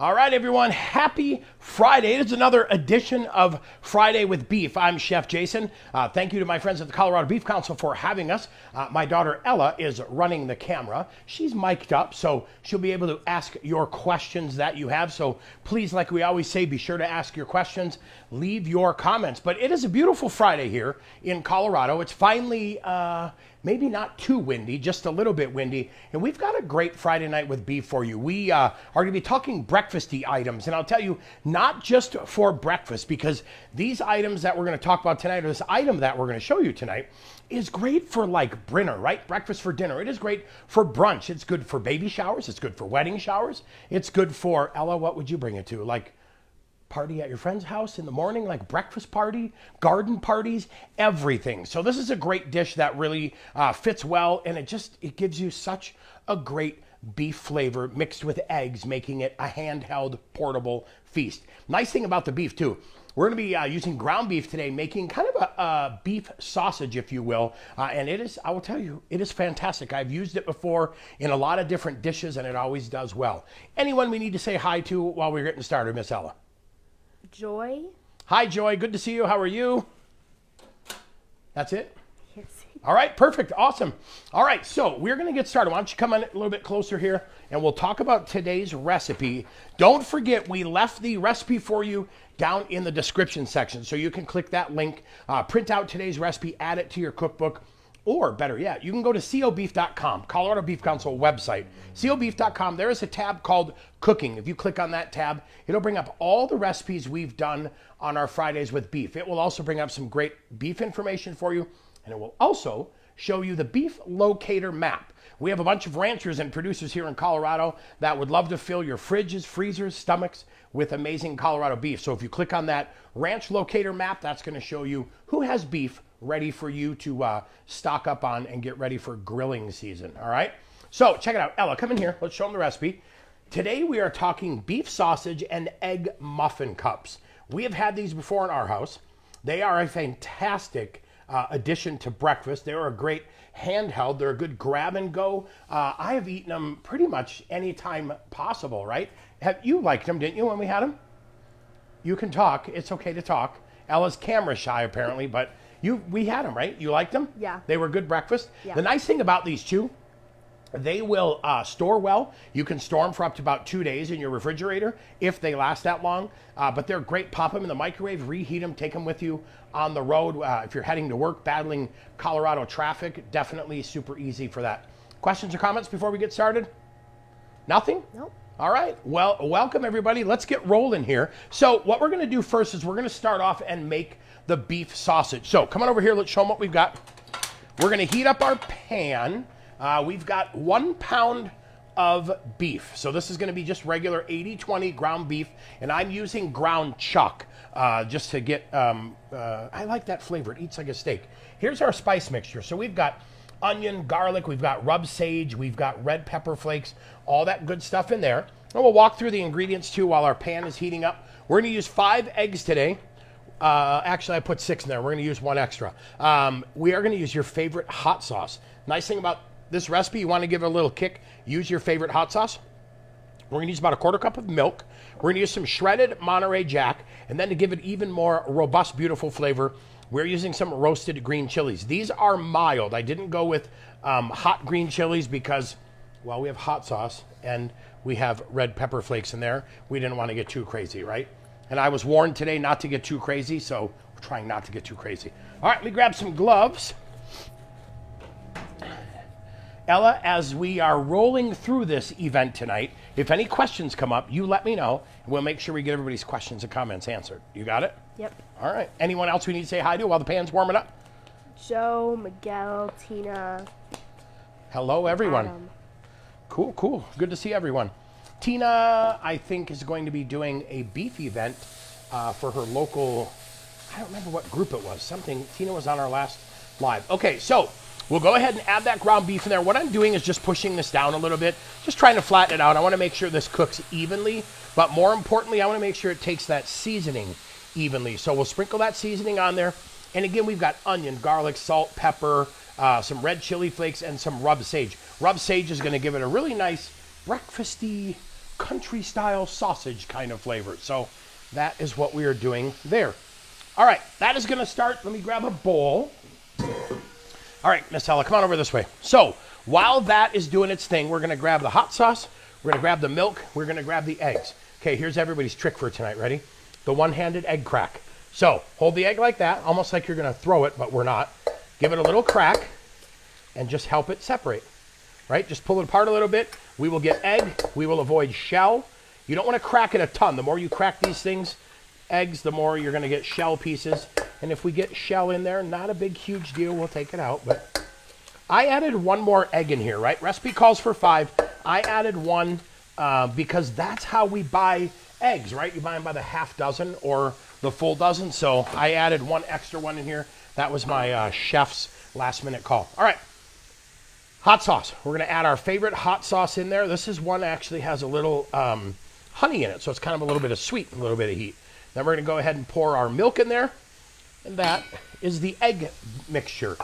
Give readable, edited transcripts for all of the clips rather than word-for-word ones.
All right, everyone, happy Friday. It is another edition of Friday with Beef. I'm Chef Jason. Thank you to my friends at the Colorado Beef Council for having us. My daughter Ella is running the camera. She's mic'd up, so she'll be able to ask your questions that you have. So please, like we always say, be sure to ask your questions, leave your comments. But it is a beautiful Friday here in Colorado. It's finally maybe not too windy, just a little bit windy. And we've got a great Friday night with beef for you. We are going to be talking breakfasty items. And I'll tell you, not just for breakfast, because these items that we're going to talk about tonight, or this item that we're going to show you tonight, is great for like dinner, right? Breakfast for dinner. It is great for brunch. It's good for baby showers. It's good for wedding showers. It's good for, Ella, what would you bring it to? Like party at your friend's house in the morning, like breakfast party, garden parties, everything. So this is a great dish that really fits well, and it gives you such a great beef flavor mixed with eggs, making it a handheld portable feast. Nice thing about the beef too, we're going to be using ground beef today, making kind of a beef sausage, if you will. And it is, I will tell you, it is fantastic. I've used it before in a lot of different dishes, and it always does well. Anyone we need to say hi to while we're getting started, Miss Ella? Joy. Hi, Joy. Good to see you. How are you? That's it? Yes. All right, perfect. Awesome. All right, so we're going to get started. Why don't you come in a little bit closer here, and we'll talk about today's recipe. Don't forget, we left the recipe for you down in the description section, so you can click that link, print out today's recipe, add it to your cookbook. Or better yet, you can go to cobeef.com, Colorado Beef Council website. cobeef.com, there is a tab called Cooking. If you click on that tab, it'll bring up all the recipes we've done on our Fridays with Beef. It will also bring up some great beef information for you, and it will also show you the beef locator map. We have a bunch of ranchers and producers here in Colorado that would love to fill your fridges, freezers, stomachs with amazing Colorado beef. So if you click on that ranch locator map, that's going to show you who has beef ready for you to stock up on and get ready for grilling season. All right. So check it out. Ella, come in here. Let's show them the recipe. Today we are talking beef sausage and egg muffin cups. We have had these before in our house. They are a fantastic addition to breakfast. They're a great handheld. They're a good grab and go. I have eaten them pretty much any time possible, right? You liked them, didn't you, when we had them? You can talk. It's okay to talk. Ella's camera shy, apparently, but we had them, right? You liked them? Yeah. They were good breakfast? Yeah. The nice thing about these two, they will store well. You can store them for up to about 2 days in your refrigerator if they last that long. But they're great. Pop them in the microwave, reheat them, take them with you on the road. If you're heading to work, battling Colorado traffic, definitely super easy for that. Questions or comments before we get started? Nothing? Nope. All right. Well, welcome everybody. Let's get rolling here. So what we're going to do first is we're going to start off and make the beef sausage. So come on over here. Let's show them what we've got. We're going to heat up our pan. We've got 1 pound of beef. So this is going to be just regular 80-20 ground beef. And I'm using ground chuck just to get, I like that flavor. It eats like a steak. Here's our spice mixture. So we've got onion, garlic, we've got rub sage, we've got red pepper flakes, all that good stuff in there. And we'll walk through the ingredients too while our pan is heating up. We're going to use 5 eggs today. Actually, I put 6 in there. We're going to use 1 extra. We are going to use your favorite hot sauce. Nice thing about this recipe, you want to give it a little kick, use your favorite hot sauce. We're going to use about 1/4 cup of milk. We're going to use some shredded Monterey Jack. And then to give it even more robust, beautiful flavor, we're using some roasted green chilies. These are mild. I didn't go with hot green chilies because, well, we have hot sauce and we have red pepper flakes in there. We didn't want to get too crazy, right? And I was warned today not to get too crazy, so we're trying not to get too crazy. All right, let me grab some gloves. Ella, as we are rolling through this event tonight, if any questions come up, you let me know, and we'll make sure we get everybody's questions and comments answered. You got it? Yep. All right. Anyone else we need to say hi to while the pan's warming up? Joe, Miguel, Tina. Hello, everyone. Adam. Cool, cool. Good to see everyone. Tina, I think, is going to be doing a beef event for her local, I don't remember what group it was. Something, Tina was on our last live. Okay, so we'll go ahead and add that ground beef in there. What I'm doing is just pushing this down a little bit, just trying to flatten it out. I want to make sure this cooks evenly, but more importantly, I want to make sure it takes that seasoning evenly. So we'll sprinkle that seasoning on there. And again, we've got onion, garlic, salt, pepper, some red chili flakes, and some rub sage. Rub sage is going to give it a really nice breakfasty, country style sausage kind of flavor. So that is what we are doing there. All right, that is gonna start. Let me grab a bowl. All right, Miss Ella, come on over this way. So while that is doing its thing, we're gonna grab the hot sauce, we're gonna grab the milk, we're gonna grab the eggs. Okay, here's everybody's trick for tonight, ready? The one-handed egg crack. So hold the egg like that, almost like you're gonna throw it, but we're not. Give it a little crack and just help it separate, right? Just pull it apart a little bit. We will get egg, we will avoid shell. You don't wanna crack it a ton. The more you crack these things, eggs, the more you're gonna get shell pieces. And if we get shell in there, not a big, huge deal, we'll take it out. But I added one more egg in here, right? Recipe calls for 5. I added 1 because that's how we buy eggs, right? You buy them by the half dozen or the full dozen. So I added 1 extra one in here. That was my chef's last minute call. All right, hot sauce. We're gonna add our favorite hot sauce in there. This is one that actually has a little honey in it. So it's kind of a little bit of sweet, a little bit of heat. Then we're gonna go ahead and pour our milk in there. And that is the egg mixture.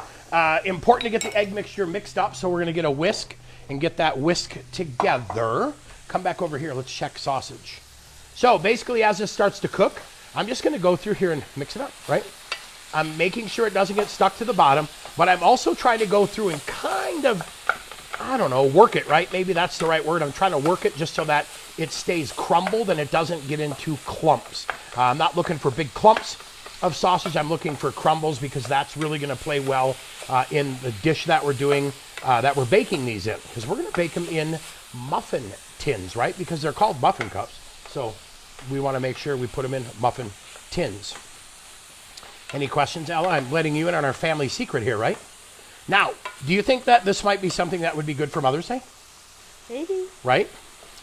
Important to get the egg mixture mixed up, so we're gonna get a whisk and get that whisk together. Come back over here, let's check sausage. So basically as this starts to cook, I'm just gonna go through here and mix it up, right? I'm making sure it doesn't get stuck to the bottom, but I'm also trying to go through and kind of, I don't know, work it, right? Maybe that's the right word. I'm trying to work it just so that it stays crumbled and it doesn't get into clumps. I'm not looking for big clumps of sausage. I'm looking for crumbles because that's really going to play well in the dish that we're doing, that we're baking these in, because we're going to bake them in muffin tins, right? Because they're called muffin cups. So we want to make sure we put them in muffin tins. Any questions, Ella? I'm letting you in on our family secret here, right? Now, do you think that this might be something that would be good for Mother's Day? Maybe. Right?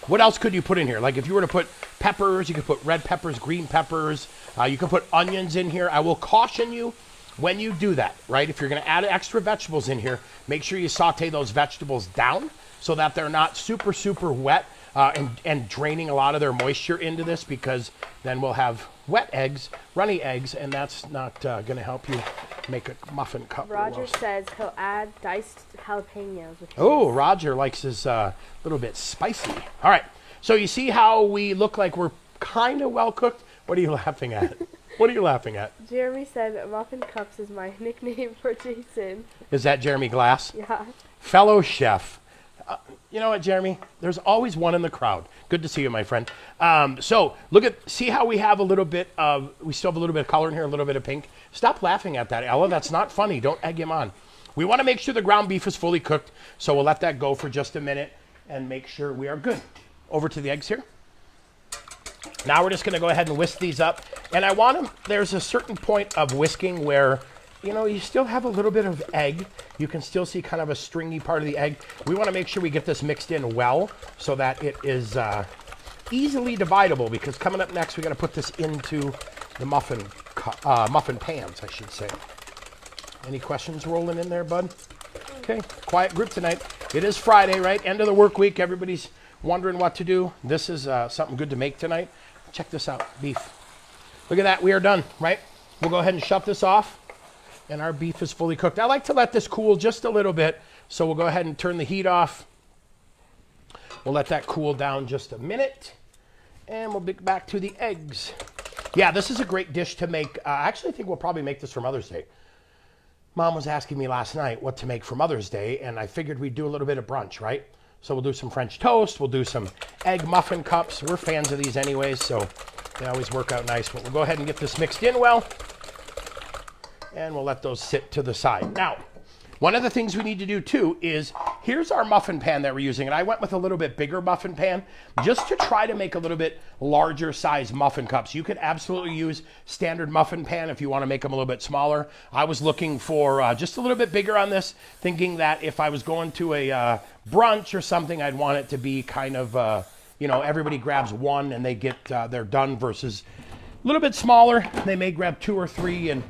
What else could you put in here? Like if you were to put peppers, you could put red peppers, green peppers. You could put onions in here. I will caution you when you do that, right? If you're going to add extra vegetables in here, make sure you saute those vegetables down so that they're not super, super wet and draining a lot of their moisture into this, because then we'll have wet eggs, runny eggs, and that's not going to help you make a muffin cup. Roger says he'll add diced jalapenos with his. Oh, Roger likes his little bit spicy. All right, so you see how we look like we're kind of well cooked? What are you laughing at? What are you laughing at? Jeremy said muffin cups is my nickname for Jason. Is that Jeremy Glass? Yeah. Fellow chef. You know what, Jeremy? There's always one in the crowd. Good to see you, my friend. So see how we have a little bit of, we still have a little bit of color in here, a little bit of pink. Stop laughing at that, Ella. That's not funny. Don't egg him on. We want to make sure the ground beef is fully cooked, so we'll let that go for just a minute and make sure we are good. Over to the eggs here. Now we're just going to go ahead and whisk these up. And I want them, there's a certain point of whisking where, you know, you still have a little bit of egg. You can still see kind of a stringy part of the egg. We want to make sure we get this mixed in well so that it is easily dividable, because coming up next, we got to put this into the muffin pans, I should say. Any questions rolling in there, bud? Okay, quiet group tonight. It is Friday, right? End of the work week. Everybody's wondering what to do. This is something good to make tonight. Check this out, beef. Look at that, we are done, right? We'll go ahead and shut this off, and our beef is fully cooked. I like to let this cool just a little bit, so we'll go ahead and turn the heat off. We'll let that cool down just a minute, and we'll get back to the eggs. Yeah, this is a great dish to make. I actually think we'll probably make this for Mother's Day. Mom was asking me last night what to make for Mother's Day, and I figured we'd do a little bit of brunch, right? So we'll do some French toast, we'll do some egg muffin cups. We're fans of these anyways, so they always work out nice. But we'll go ahead and get this mixed in well, and we'll let those sit to the side. Now, one of the things we need to do too is, here's our muffin pan that we're using, and I went with a little bit bigger muffin pan just to try to make a little bit larger size muffin cups. You could absolutely use standard muffin pan if you want to make them a little bit smaller. I was looking for just a little bit bigger on this, thinking that if I was going to a brunch or something, I'd want it to be kind of, you know, everybody grabs one and they get, they're done, versus a little bit smaller. They may grab 2 or 3, and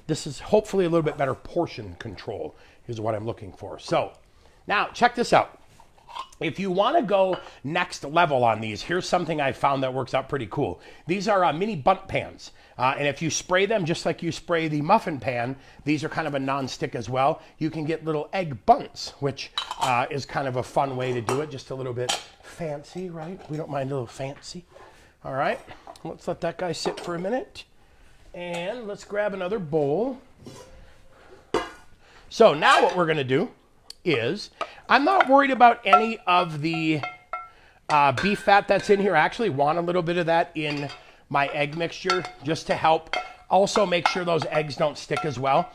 this is hopefully a little bit better portion control is what I'm looking for. So now check this out. If you want to go next level on these, here's something I found that works out pretty cool. These are mini bundt pans. And if you spray them just like you spray the muffin pan, these are kind of a non-stick as well. You can get little egg bunts, which is kind of a fun way to do it. Just a little bit fancy, right? We don't mind a little fancy. All right, let's let that guy sit for a minute. And let's grab another bowl. So now what we're going to do is, I'm not worried about any of the beef fat that's in here. I actually want a little bit of that in my egg mixture just to help also make sure those eggs don't stick as well.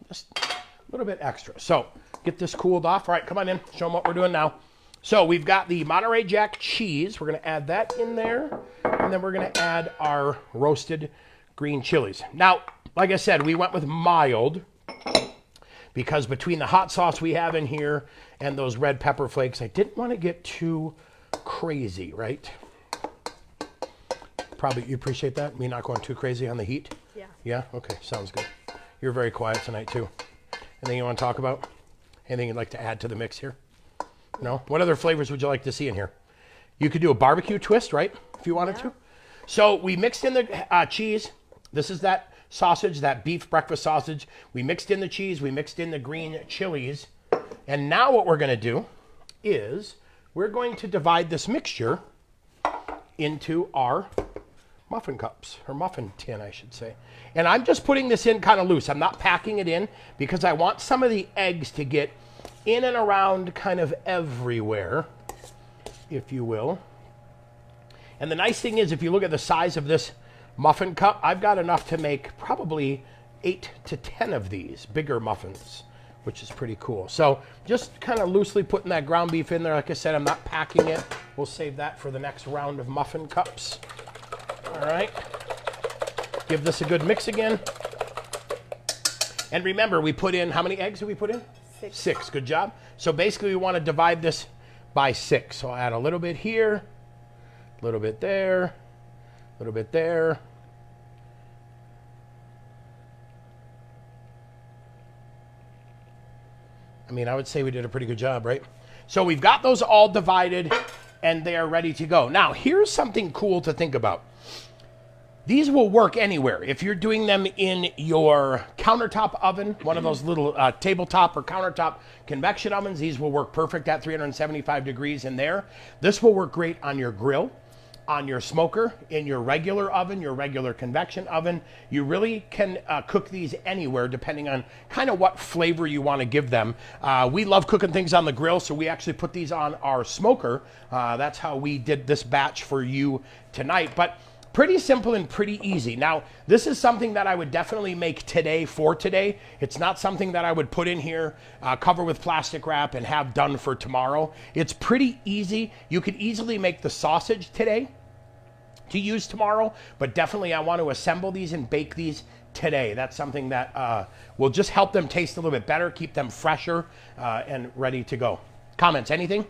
Just a little bit extra. So get this cooled off. All right, come on in. Show them what we're doing now. So we've got the Monterey Jack cheese. We're going to add that in there. And then we're going to add our roasted green chilies. Now, like I said, we went with mild, because between the hot sauce we have in here and those red pepper flakes, I didn't want to get too crazy, right? Probably you appreciate that, me not going too crazy on the heat? Yeah. Yeah? Okay, sounds good. You're very quiet tonight too. Anything you want to talk about? Anything you'd like to add to the mix here? No? What other flavors would you like to see in here? You could do a barbecue twist, right? If you wanted to. So we mixed in the cheese. This is that sausage, that beef breakfast sausage. We mixed in the cheese, we mixed in the green chilies. And now what we're going to do is we're going to divide this mixture into our muffin cups, or muffin tin, I should say. And I'm just putting this in kind of loose. I'm not packing it in because I want some of the eggs to get in and around kind of everywhere, if you will. And the nice thing is, if you look at the size of this muffin cup, I've got enough to make probably 8 to 10 of these bigger muffins, which is pretty cool. So just kind of loosely putting that ground beef in there. Like I said, I'm not packing it. We'll save that for the next round of muffin cups. All right. Give this a good mix again. And remember, we put in, how many eggs did we put in? 6. 6, good job. So basically we want to divide this by 6. So I'll add a little bit here, a little bit there, a little bit there. I mean, I would say we did a pretty good job, right? So we've got those all divided and they are ready to go. Now, here's something cool to think about. These will work anywhere. If you're doing them in your countertop oven, one of those little tabletop or countertop convection ovens, these will work perfect at 375 degrees in there. This will work great on your grill, on your smoker, in your regular oven, your regular convection oven. You really can cook these anywhere depending on kind of what flavor you want to give them. We love cooking things on the grill, so we actually put these on our smoker. That's how we did this batch for you tonight. But pretty simple and pretty easy. Now, this is something that I would definitely make today for today. It's not something that I would put in here, cover with plastic wrap and have done for tomorrow. It's pretty easy. You could easily make the sausage today to use tomorrow, but definitely I want to assemble these and bake these today. That's something that will just help them taste a little bit better, keep them fresher and ready to go. Comments, anything?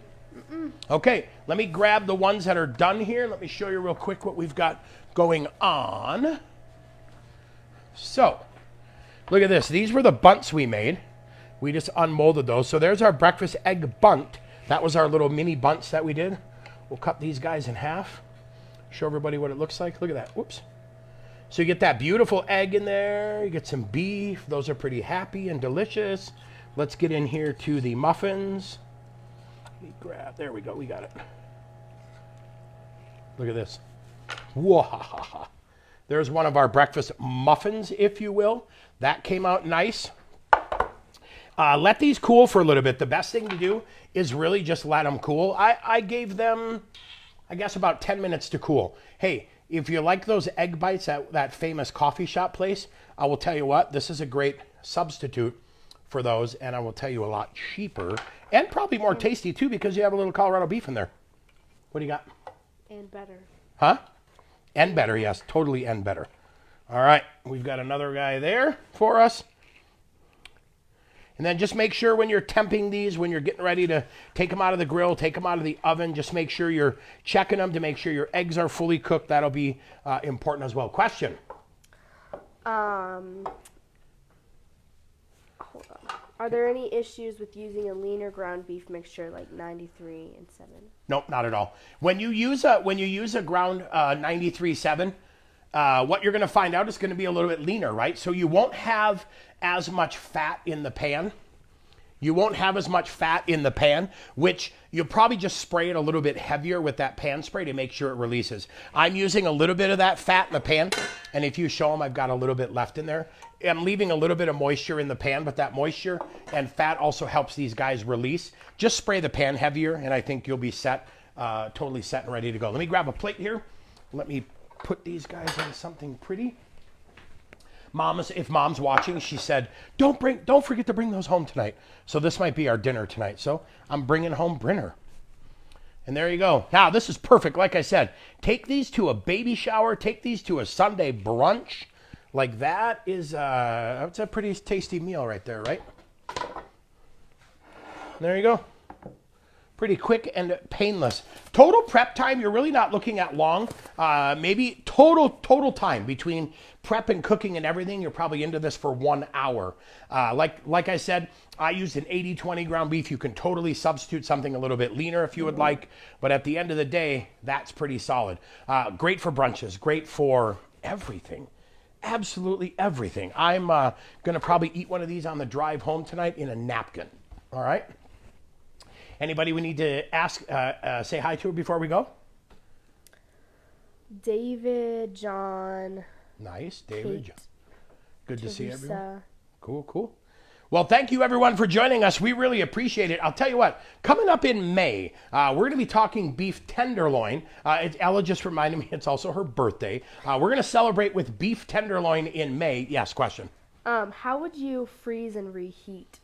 Okay, let me grab the ones that are done here. Let me show you real quick what we've got going on. So, look at this. These were the bunts we made. We just unmolded those. So there's our breakfast egg bunt. That was our little mini bunts that we did. We'll cut these guys in half. Show everybody what it looks like. Look at that. Whoops. So you get that beautiful egg in there. You get some beef. Those are pretty happy and delicious. Let's get in here to the muffins. There we go. We got it. Look at this. Whoa. There's one of our breakfast muffins, if you will. That came out nice. Let these cool for a little bit. The best thing to do is really just let them cool. I gave them, I guess, about 10 minutes to cool. Hey, if you like those egg bites at that famous coffee shop place, I will tell you what, this is a great substitute for those, and I will tell you a lot cheaper and probably more tasty too because you have a little Colorado beef in there. What do you got? And better. Huh? And better, yes, totally and better. All right, we've got another guy there for us. And then just make sure when you're temping these, when you're getting ready to take them out of the grill, take them out of the oven, just make sure you're checking them to make sure your eggs are fully cooked. That'll be important as well. Question? Hold on. Are there any issues with using a leaner ground beef mixture like 93 and 7? Nope, not at all. When you use a ground 93.7, what you're going to find out is going to be a little bit leaner, right? So you won't have as much fat in the pan. You won't have as much fat in the pan, which you'll probably just spray it a little bit heavier with that pan spray to make sure it releases. I'm using a little bit of that fat in the pan, and if you show them, I've got a little bit left in there. I'm leaving a little bit of moisture in the pan, but that moisture and fat also helps these guys release. Just spray the pan heavier, and I think you'll be set, totally set and ready to go. Let me grab a plate here. Let me put these guys on something pretty. If mom's watching, she said, don't forget to bring those home tonight. So this might be our dinner tonight. So I'm bringing home Brinner. And there you go. Now, this is perfect. Like I said, take these to a baby shower. Take these to a Sunday brunch. Like that is, that's a pretty tasty meal right there, right? There you go. Pretty quick and painless. Total prep time, you're really not looking at long. Maybe total time between prep and cooking and everything, you're probably into this for 1 hour. Like I said, I used an 80-20 ground beef. You can totally substitute something a little bit leaner if you would like. But at the end of the day, that's pretty solid. Great for brunches. Great for everything. Absolutely everything. I'm going to probably eat one of these on the drive home tonight in a napkin. All right? Anybody we need to ask, say hi to before we go? David, John. Nice, David. Kate, Good to see Teresa. everyone. Cool. Well, thank you everyone for joining us. We really appreciate it. I'll tell you what, coming up in May, we're going to be talking beef tenderloin. Ella just reminded me it's also her birthday. We're going to celebrate with beef tenderloin in May. Yes, question. How would you freeze and reheat?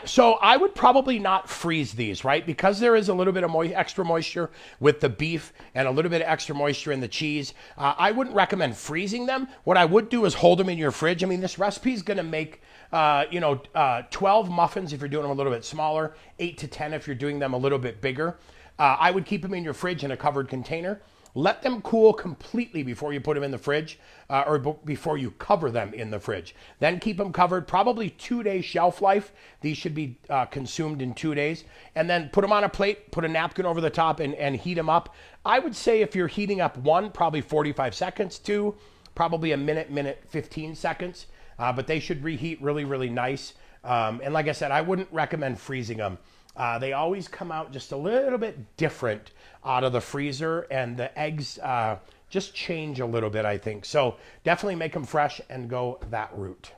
So I would probably not freeze these, right? Because there is a little bit of extra moisture with the beef and a little bit of extra moisture in the cheese. I wouldn't recommend freezing them. What I would do is hold them in your fridge. I mean, this recipe is going to make, 12 muffins if you're doing them a little bit smaller, 8 to 10 if you're doing them a little bit bigger. I would keep them in your fridge in a covered container. Let them cool completely before you put them in the fridge or before you cover them in the fridge. Then keep them covered, probably 2-day shelf life. These should be consumed in 2 days. And then put them on a plate, put a napkin over the top and heat them up. I would say if you're heating up one, probably 45 seconds, two, probably a minute 15 seconds. But they should reheat really, really nice. And like I said, I wouldn't recommend freezing them. They always come out just a little bit different out of the freezer, and the eggs just change a little bit, I think. So definitely make them fresh and go that route.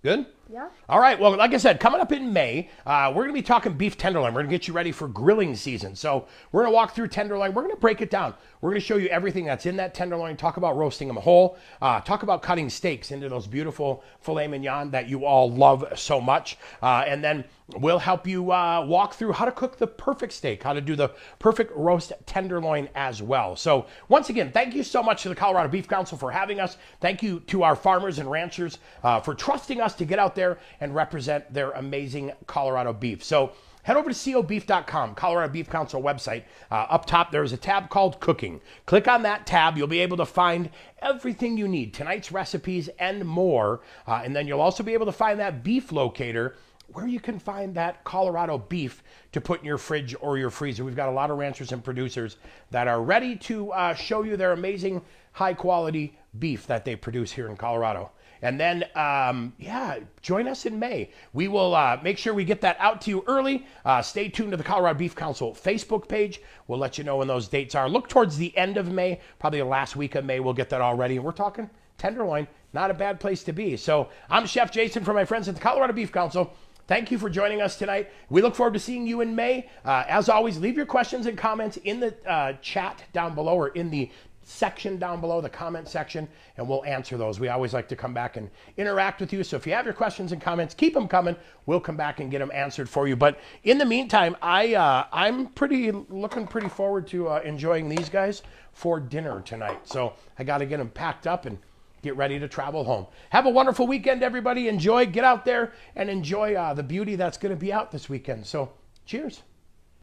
Good? Yeah. All right. Well, like I said, coming up in May, we're going to be talking beef tenderloin. We're going to get you ready for grilling season. So we're going to walk through tenderloin. We're going to break it down. We're going to show you everything that's in that tenderloin, talk about roasting them whole, talk about cutting steaks into those beautiful filet mignon that you all love so much. And then we'll help you walk through how to cook the perfect steak, how to do the perfect roast tenderloin as well. So once again, thank you so much to the Colorado Beef Council for having us. Thank you to our farmers and ranchers for trusting us to get out there and represent their amazing Colorado beef. So head over to cobeef.com, Colorado Beef Council website. Up top, there's a tab called Cooking. Click on that tab. You'll be able to find everything you need, tonight's recipes and more. And then you'll also be able to find that beef locator where you can find that Colorado beef to put in your fridge or your freezer. We've got a lot of ranchers and producers that are ready to show you their amazing high quality beef that they produce here in Colorado. And then, join us in May. We will make sure we get that out to you early. Stay tuned to the Colorado Beef Council Facebook page. We'll let you know when those dates are. Look towards the end of May, probably the last week of May. We'll get that all ready. And we're talking tenderloin, not a bad place to be. So I'm Chef Jason from my friends at the Colorado Beef Council. Thank you for joining us tonight. We look forward to seeing you in May. As always, leave your questions and comments in the chat down below or in the section down below, the comment section, and we'll answer those. We always like to come back and interact with you. So if you have your questions and comments, keep them coming. We'll come back and get them answered for you. But in the meantime, I'm looking pretty forward to enjoying these guys for dinner tonight. So I got to get them packed up and get ready to travel home. Have a wonderful weekend, everybody. Enjoy. Get out there and enjoy the beauty that's going to be out this weekend. So cheers.